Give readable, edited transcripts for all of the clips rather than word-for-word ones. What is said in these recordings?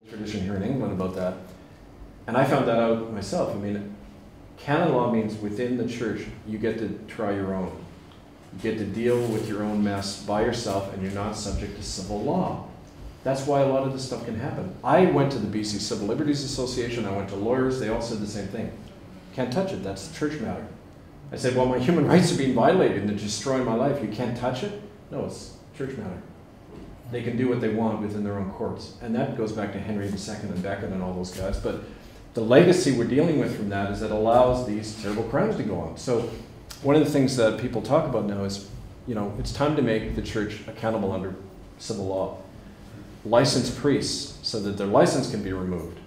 tradition here in England about that. And I found that out myself. I mean, canon law means within the church, you get to try your own. You get to deal with your own mess by yourself, and you're not subject to civil law. That's why a lot of this stuff can happen. I went to the BC Civil Liberties Association, I went to lawyers, they all said the same thing. Can't touch it, that's a church matter. I said, well, my human rights are being violated and they're destroying my life. You can't touch it? No, it's a church matter. They can do what they want within their own courts. And that goes back to Henry II and Becket and all those guys. But the legacy we're dealing with from that is it allows these terrible crimes to go on. So one of the things that people talk about now is, you know, it's time to make the church accountable under civil law. Licensed priests, so that their license can be removed.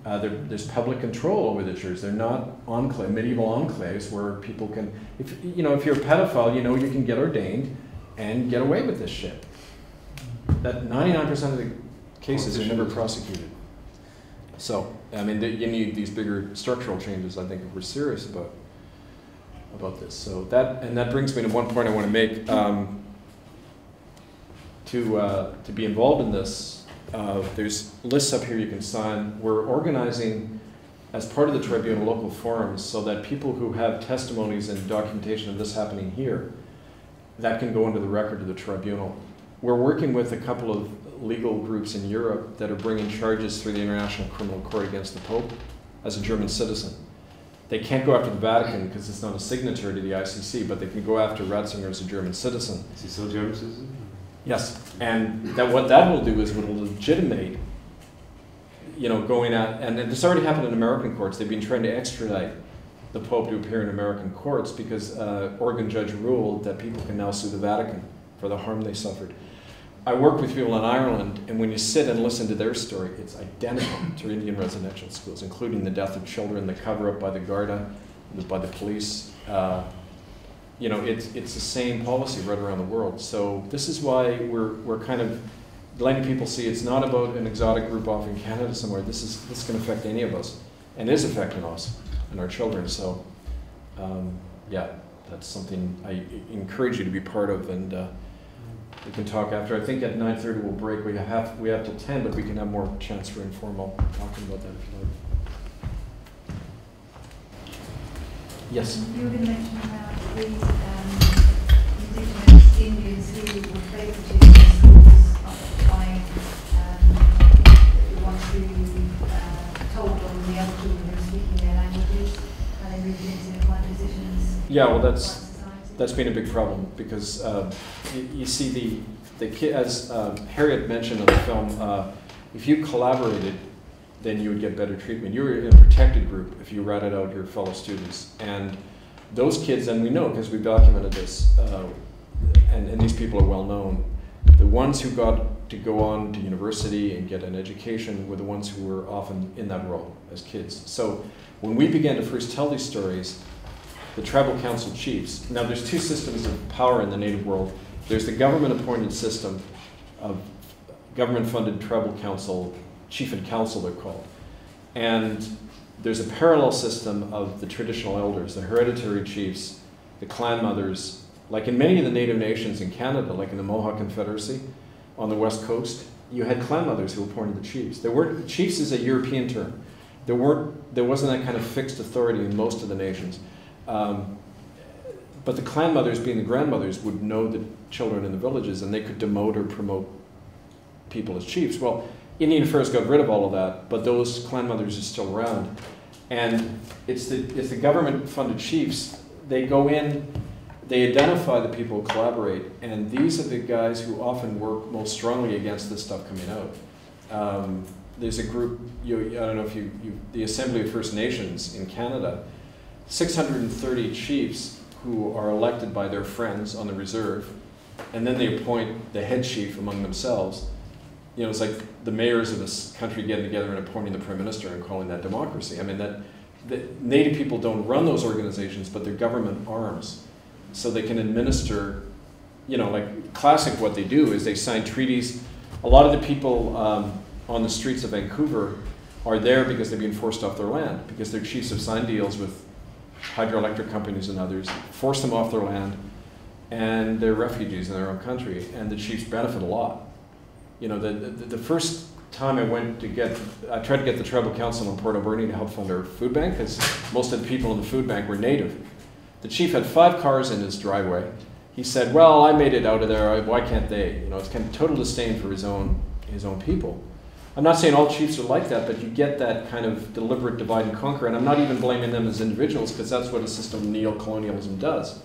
There's public control over the church. They're not medieval enclaves where people can, if you're a pedophile, you know you can get ordained and get away with this shit. That 99% of the cases are never prosecuted. So, I mean, you need these bigger structural changes, I think, if we're serious about this. So that brings me to one point I want to make. To be involved in this, there's lists up here you can sign. We're organizing, as part of the tribunal, local forums so that people who have testimonies and documentation of this happening here, that can go into the record of the tribunal. We're working with a couple of legal groups in Europe that are bringing charges through the International Criminal Court against the Pope as a German citizen. They can't go after the Vatican because it's not a signatory to the ICC, but they can go after Ratzinger as a German citizen. Is he still a German citizen? Yes, and what that will do is it will legitimate, going at, and this already happened in American courts. They've been trying to extradite the Pope to appear in American courts because Oregon judge ruled that people can now sue the Vatican for the harm they suffered. I work with people in Ireland, and when you sit and listen to their story, it's identical to Indian residential schools, including the death of children, the cover-up by the Garda, by the police. It's the same policy right around the world. So this is why we're kind of letting people see it's not about an exotic group off in Canada somewhere. This can affect any of us, and is affecting us and our children. So yeah, that's something I encourage you to be part of, and we can talk after. I think at 9:30 we'll break. We have till 10, but we can have more chance for informal talking about that if you like. Yes? You were going to mention about the indigenous Indians who were favorited in schools by the ones who told on the other children who were speaking their languages, and they moved into acquired positions. Yeah, well, that's been a big problem because you see the kid, as Harriet mentioned in the film, if you collaborated, then you would get better treatment. You were in a protected group if you ratted out your fellow students. And those kids, and we know because we've documented this, and these people are well known, the ones who got to go on to university and get an education were the ones who were often in that role as kids. So when we began to first tell these stories, the tribal council chiefs, now there's two systems of power in the native world. There's the government appointed system of government funded tribal council, chief and council they're called. And there's a parallel system of the traditional elders, the hereditary chiefs, the clan mothers, like in many of the native nations in Canada, like in the Mohawk Confederacy on the west coast, you had clan mothers who appointed the chiefs. Chiefs is a European term. There wasn't that kind of fixed authority in most of the nations. But the clan mothers, being the grandmothers, would know the children in the villages, and they could demote or promote people as chiefs. Well, Indian Affairs got rid of all of that, but those clan mothers are still around. And it's the government-funded chiefs. They go in, they identify the people who collaborate, and these are the guys who often work most strongly against this stuff coming out. There's a group, I don't know if the Assembly of First Nations in Canada, 630 chiefs who are elected by their friends on the reserve, and then they appoint the head chief among themselves. It's like the mayors of this country getting together and appointing the prime minister and calling that democracy. I mean, the native people don't run those organizations, but they're government arms. So they can administer, like classic what they do is they sign treaties. A lot of the people on the streets of Vancouver are there because they've been forced off their land, because their chiefs have signed deals with hydroelectric companies and others, force them off their land, and they're refugees in their own country, and the chiefs benefit a lot. The first time I tried to get the tribal council in Port Alberni to help fund our food bank, because most of the people in the food bank were native. The chief had 5 cars in his driveway. He said, well, I made it out of there, why can't they? You know, it's kind of total disdain for his own people. I'm not saying all chiefs are like that, but you get that kind of deliberate divide and conquer, and I'm not even blaming them as individuals, because that's what a system of neo-colonialism does.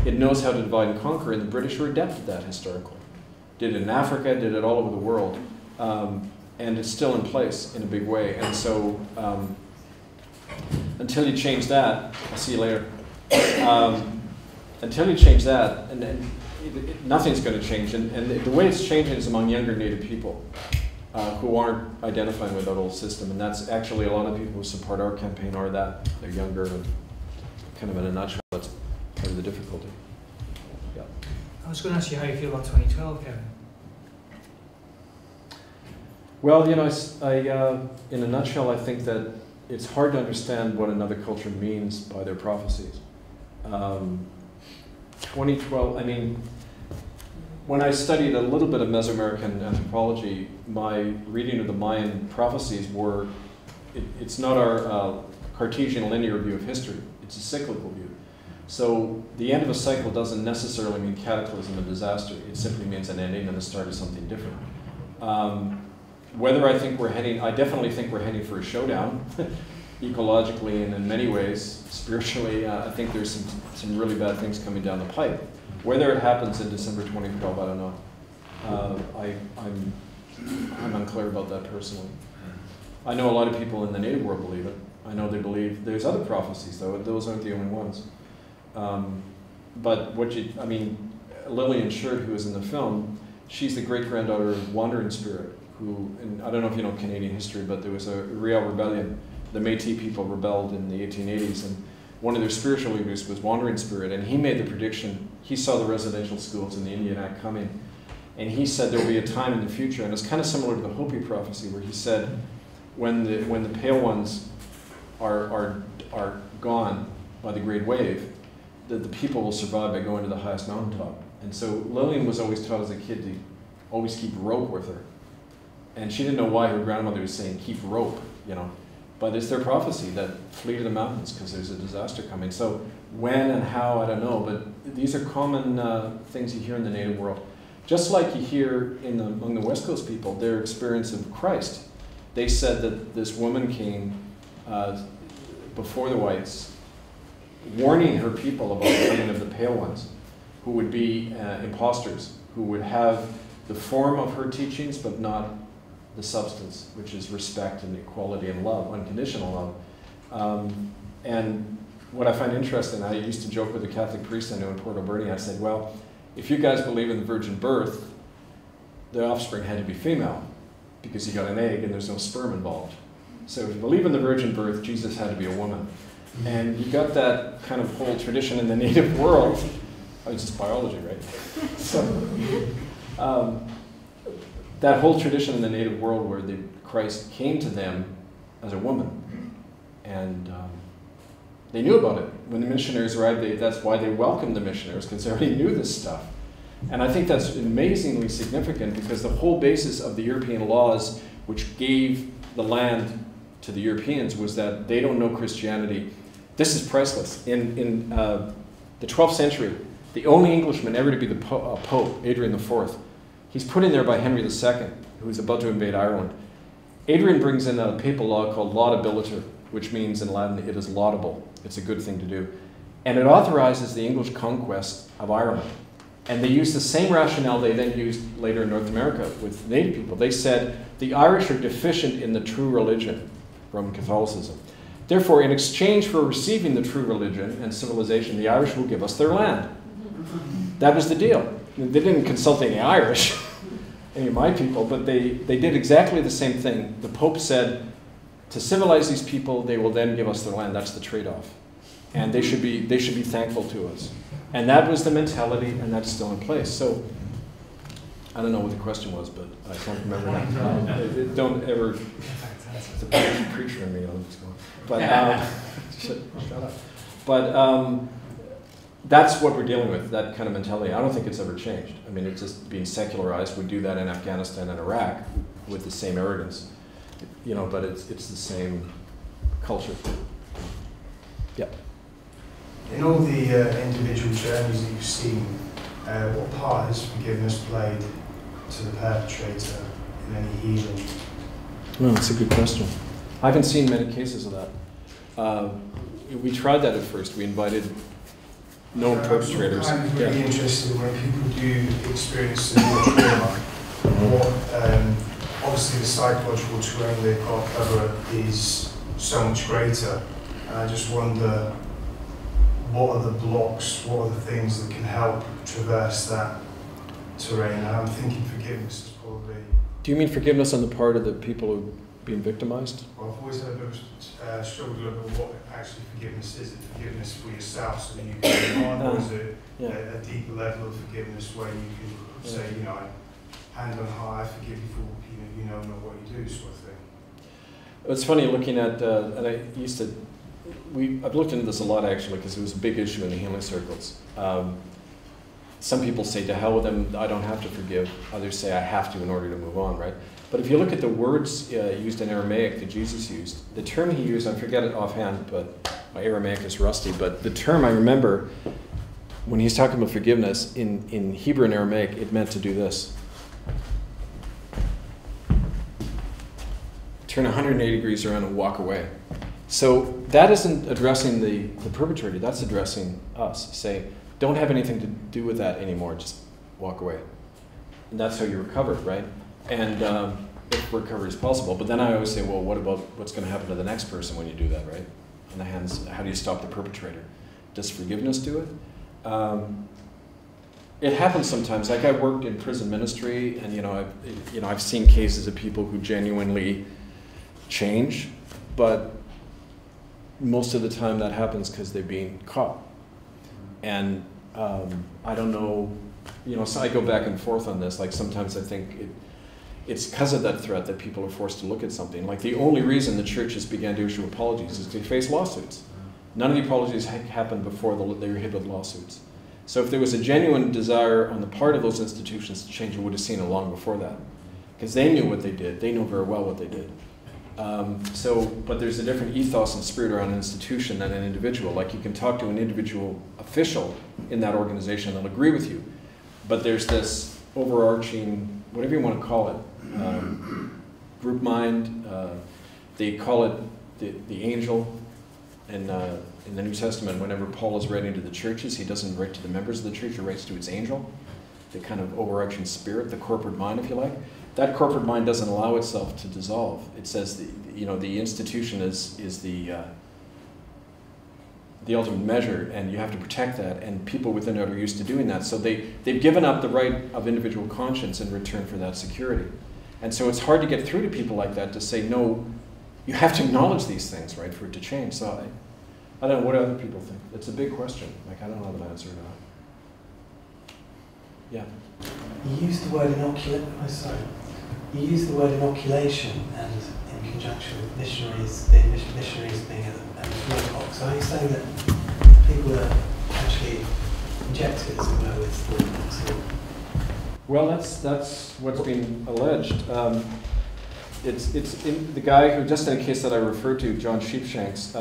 It knows how to divide and conquer, and the British were adept at that historically. Did it in Africa, did it all over the world, and it's still in place in a big way. And so until you change that, I'll see you later. Until you change that, and then nothing's going to change. And the way it's changing is among younger Native people who aren't identifying with that old system. And that's actually a lot of people who support our campaign are that. They're younger, and kind of in a nutshell, that's part of the difficulty. Yeah. I was going to ask you how you feel about 2012, Kevin. Well, you know, in a nutshell, I think that it's hard to understand what another culture means by their prophecies. 2012, I mean, when I studied a little bit of Mesoamerican anthropology, my reading of the Mayan prophecies were, it's not our Cartesian linear view of history, it's a cyclical view. So the end of a cycle doesn't necessarily mean cataclysm and disaster, it simply means an ending and the start of something different. Whether I think we're heading, I definitely think we're heading for a showdown, ecologically and in many ways, spiritually. I think there's some really bad things coming down the pipe. Whether it happens in December 2012, I don't know. I'm unclear about that personally. I know a lot of people in the Native world believe it. I know they believe, there's other prophecies though, those aren't the only ones. But I mean, Lillian Sherd, who is in the film, she's the great-granddaughter of Wandering Spirit, who, and I don't know if you know Canadian history, but there was a Riel Rebellion. The Métis people rebelled in the 1880s, and one of their spiritual leaders was Wandering Spirit, and he made the prediction, he saw the residential schools in the Indian Act coming, and he said there will be a time in the future, and it's kind of similar to the Hopi prophecy, where he said, when the Pale Ones are gone by the Great Wave, that the people will survive by going to the highest mountaintop. And so Lillian was always taught as a kid to always keep rope with her. And she didn't know why her grandmother was saying, keep rope, you know. But it's their prophecy that flee to the mountains because there's a disaster coming. So when and how, I don't know, but these are common things you hear in the Native world. Just like you hear among the West Coast people, their experience of Christ. They said that this woman came before the whites, warning her people about the coming of the Pale Ones, who would be imposters, who would have the form of her teachings, but not the substance, which is respect and equality and love, unconditional love. And what I find interesting, I used to joke with a Catholic priest I knew in Port Alberni, I said, well, if you guys believe in the virgin birth, the offspring had to be female, because you got an egg and there's no sperm involved. So if you believe in the virgin birth, Jesus had to be a woman. And you got that kind of whole tradition in the Native world. It's just biology, right? So, that whole tradition in the Native world where Christ came to them as a woman. And they knew about it. When the missionaries arrived, that's why they welcomed the missionaries, because they already knew this stuff. And I think that's amazingly significant, because the whole basis of the European laws, which gave the land to the Europeans, was that they don't know Christianity. This is priceless. In the 12th century, the only Englishman ever to be the Pope, Adrian IV, he's put in there by Henry II, who's about to invade Ireland. Adrian brings in a papal law called laudabiliter, which means in Latin it is laudable. It's a good thing to do. And it authorizes the English conquest of Ireland. And they used the same rationale they then used later in North America with Native people. They said the Irish are deficient in the true religion, Roman Catholicism. Therefore, in exchange for receiving the true religion and civilization, the Irish will give us their land. That was the deal. They didn't consult any Irish, any of my people, but they did exactly the same thing. The Pope said, to civilize these people, they will then give us their land. That's the trade-off. And they should be thankful to us. And that was the mentality, and that's still in place. So, I don't know what the question was, but I can't remember that. Don't ever, it's a preacher in me, I'll just go. But, shut up. But that's what we're dealing with, that kind of mentality. I don't think it's ever changed. I mean, it's just being secularized. We do that in Afghanistan and Iraq. with the same arrogance, you know, but it's the same culture. Yeah. In all the individual journeys that you've seen, what part has forgiveness played to the perpetrator in any healing? No, that's a good question. I haven't seen many cases of that. We tried that at first. We invited known perpetrators. I'm really interested when people do experience severe trauma. What, obviously, the psychological terrain they've got to cover is so much greater. And I just wonder, what are the blocks? What are the things that can help traverse that terrain? And I'm thinking forgiveness is probably. Do you mean forgiveness on the part of the people who've been victimized? Well, I've always had a bit of struggle to look at what actually forgiveness is. Is it forgiveness for yourself so that you can move on, or is it a deeper level of forgiveness where you can say, you know, hand on heart, I forgive you for, you know not what you do, sort of thing. It's funny looking at, and I used to, I've looked into this a lot actually because it was a big issue in the healing circles. Some people say to hell with them, I don't have to forgive. Others say I have to in order to move on, right? But if you look at the words used in Aramaic that Jesus used, the term he used, I forget it offhand, but my Aramaic is rusty, but the term I remember when he's talking about forgiveness in Hebrew and Aramaic, it meant to do this. Turn 180 degrees around and walk away. So that isn't addressing the perpetrator, that's addressing us. Say, don't have anything to do with that anymore, just walk away. And that's how you recover, right? And if recovery is possible. But then I always say, well, what about what's going to happen to the next person when you do that, right? On the hands, how do you stop the perpetrator? Does forgiveness do it? It happens sometimes. Like I worked in prison ministry, and I've seen cases of people who genuinely change, but most of the time that happens because they're being caught. And I don't know, so I go back and forth on this. Like sometimes I think it's because of that threat that people are forced to look at something. Like the only reason the churches began to issue apologies is to face lawsuits. None of the apologies happened before they prohibited lawsuits. So if there was a genuine desire on the part of those institutions to change, we would have seen it long before that. Because they knew what they did. They know very well what they did. But there's a different ethos and spirit around an institution than an individual. Like you can talk to an individual official in that organization, they'll agree with you. But there's this overarching, whatever you want to call it, group mind. They call it the angel. In the New Testament, whenever Paul is writing to the churches, he doesn't write to the members of the church, he writes to its angel, the kind of overarching spirit, the corporate mind, if you like. That corporate mind doesn't allow itself to dissolve. It says the institution is the ultimate measure, and you have to protect that, and people within it are used to doing that. So they've given up the right of individual conscience in return for that security. And so it's hard to get through to people like that to say, no, you have to acknowledge these things, right, for it to change. So I don't know what other people think. It's a big question. Like, I don't know the answer to that. Yeah. You used the word You used the word inoculation, and in conjunction with missionaries, missionaries being at the smallpox. So are you saying that people are actually injected, as it were, with smallpox? Well, that's what's been alleged. It's in the guy who, just in a case that I referred to, John Sheepshanks,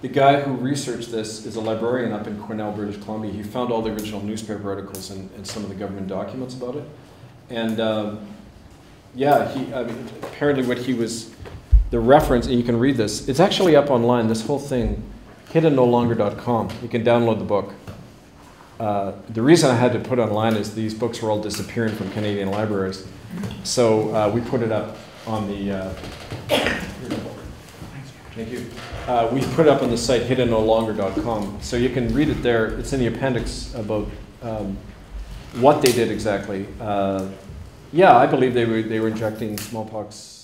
the guy who researched this is a librarian up in Cornell, British Columbia. He found all the original newspaper articles and some of the government documents about it. And apparently what he was, the reference, and you can read this, it's actually up online, this whole thing, hiddennolonger.com. You can download the book. The reason I had to put online is these books were all disappearing from Canadian libraries. So we put it up on the, thank you. We put it up on the site hiddennolonger.com. So you can read it there. It's in the appendix about what they did exactly. I believe they were injecting smallpox